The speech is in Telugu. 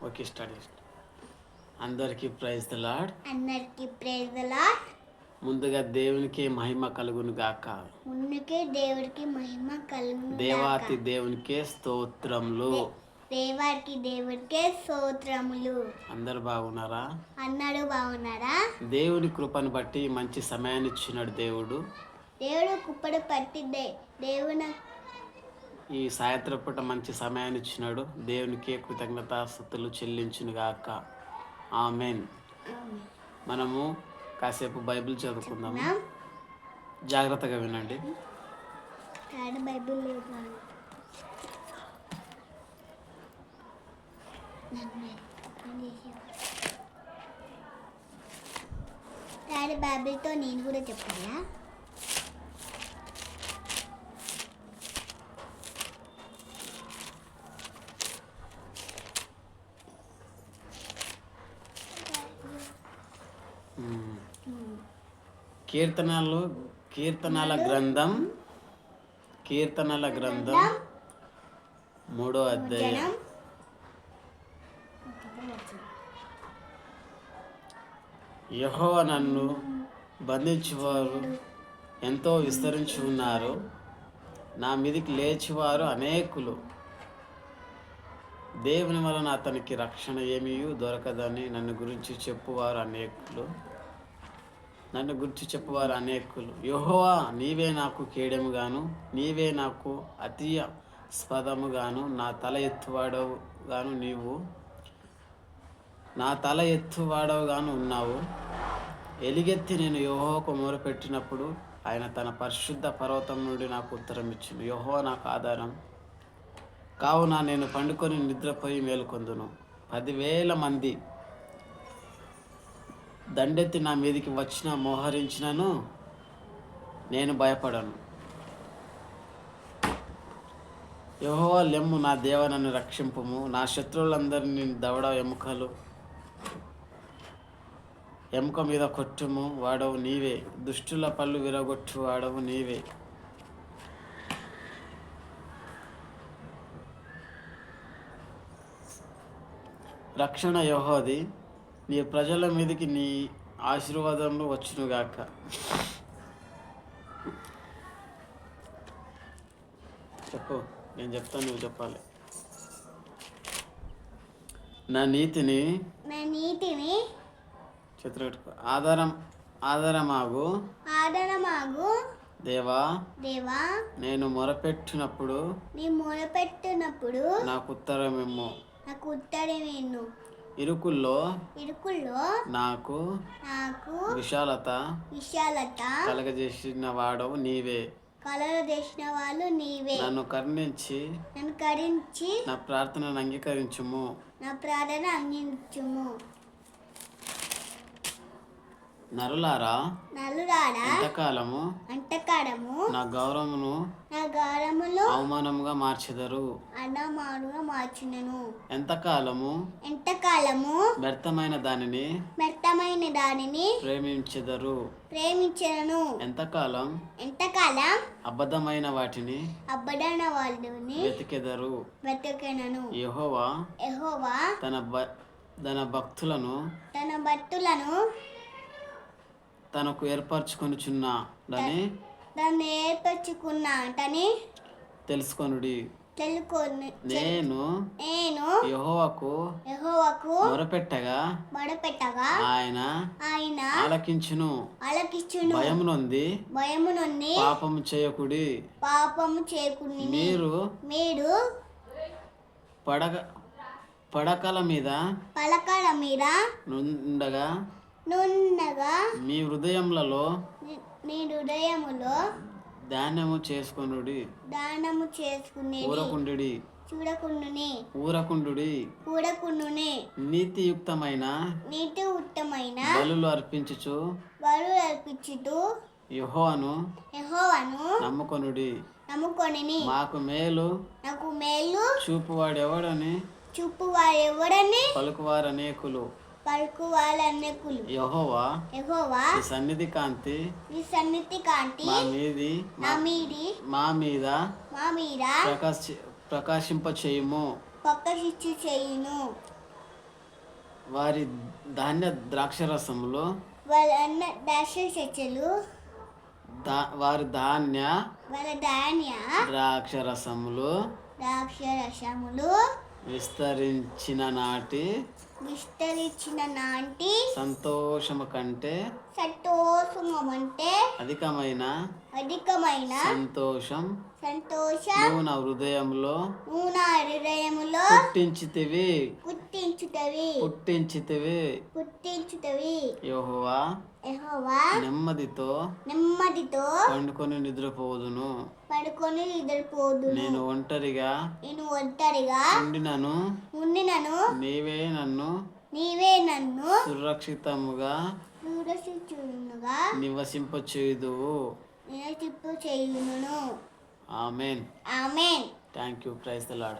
Okay study. అందరికీ ప్రైజ్ ద లార్డ్. అందరికీ ప్రైజ్ ద లార్డ్. ముందుగా దేవునికి మహిమ కలుగును గాక. ముందుకే దేవుడికి మహిమ కలుగును. దేవాతి దేవునికే స్తోత్రములు. దేవుడికే స్తోత్రములు. అందరు బాగున్నారా? అందరూ బాగున్నారా? దేవుని కృపను బట్టి మంచి సమయాన్ని ఇచ్చినాడు దేవుడు. దేవుడు కుప్పడు పట్టిందే దేవుని ఈ సాయంత్రం పూట మంచి సమయాన్ని ఇచ్చినాడు. దేవునికి కృతజ్ఞతాస్తుతులు చెల్లించును గాక. ఆమెన్. మనము కాసేపు బైబిల్ చదువుకుందాము. జాగ్రత్తగా వినండి. బైబిల్ బైబిల్తో నేను కూడా చెప్పాలా? కీర్తనల గ్రంథం 3వ అధ్యాయం. యెహోవా నన్ను బంధించువారు ఎంతో విస్తరించి ఉన్నారు, నా మీదికి లేచివారు అనేకులు. దేవుని వలన అతనికి రక్షణ ఏమీ దొరకదని నన్ను గురించి చెప్పువారు అనేకులు. యెహోవా నీవే నాకు కేడెముగాను, నీవే నాకు అతియ స్పదముగాను, నా తల ఎత్తువాడవుగాను ఉన్నావు. ఎలుగెత్తి నేను యెహోవాకు మొరపెట్టినప్పుడు ఆయన తన పరిశుద్ధ పర్వతం నుండి నాకు ఉత్తరం ఇచ్చిండు. యెహోవా నాకు ఆధారం కావున నేను పండుకొని నిద్రపోయి మేలుకొందును. 10,000 మంది దండెత్తి నా మీదికి వచ్చిన మోహరించినను నేను భయపడను. యెహోవా లెమ్ము, నా దేవ నన్ను రక్షింపుము. నా శత్రువులందరినీ దవడ ఎముక మీద కొట్టుము వాడవు నీవే. దుష్టుల పళ్ళు విరగొట్టు వాడవు నీవే. రక్షణ యెహోవాది, నీ ప్రజల మీదకి నీ ఆశీర్వాదములు వచ్చునుగాక. చెప్పు, నేను చెప్తాను, నువ్వు చెప్పాలి. నా నీతిని చిత్రపెట్టుకో. ఆధారమాగు దేవా, నేను మొరపెట్టినప్పుడు నాకు ఉత్తరమేమో. ఇరుకుల్లో నాకు విశాలత కలగజేసిన వాడవు నీవే. నన్ను కరుణించి నా ప్రార్థనను అంగీకరించుము. నరులారా ఎంతకాలము నా గౌరవమును అవమానముగా మార్చెదరు. ఎంతకాలము వ్యర్థమైన దానిని ప్రేమించెదరు. ఎంతకాలం అబద్ధమైన వాటిని వెతికెదరు. యెహోవా తన భక్తులను తనకు ఏర్పరచుకొనుచున్నాడని తెలుసుకొనుడి. నేను యెహోవాకు మొరపెట్టగా ఆయన ఆలకించును. భయము నొంది పాపము చేయకుడి. మీరు పడకల మీద నుండగా మీ హృదయములలో ధ్యానము చేసుకొనుడి. ఊరకుండుడి. నీతియుక్తమైన బలులు అర్పించుచు యెహోవాను నమ్ముకొనుడి. మాకు మేలు చూపువాడెవడని పలుకువారు అనేకులు. యెహోవా ఈ సన్నిధి కాంతి మా మీద ప్రకాశింపచేయుము. వారి ధాన్య ద్రాక్షరసములో వాళ్ళ అన్న దశ చెట్లు వారి ధాన్య వాళ్ళ ధాన్య ద్రాక్షరసములు ద్రాక్షరసములు విస్తరించిన నాటి సంతోషము కంటే సంతోషము అంటే అధికమైన సంతోషం నువ్వు నా హృదయంలో పుట్టించితివి యెహోవా నెమ్మదితో పండుకొని నిద్రపోదును నేను ఒంటరిగా ఉండినను నీవే నన్ను సురక్షితముగా నివసింపచేయుదువు ఆమేన్ thank you praise the lord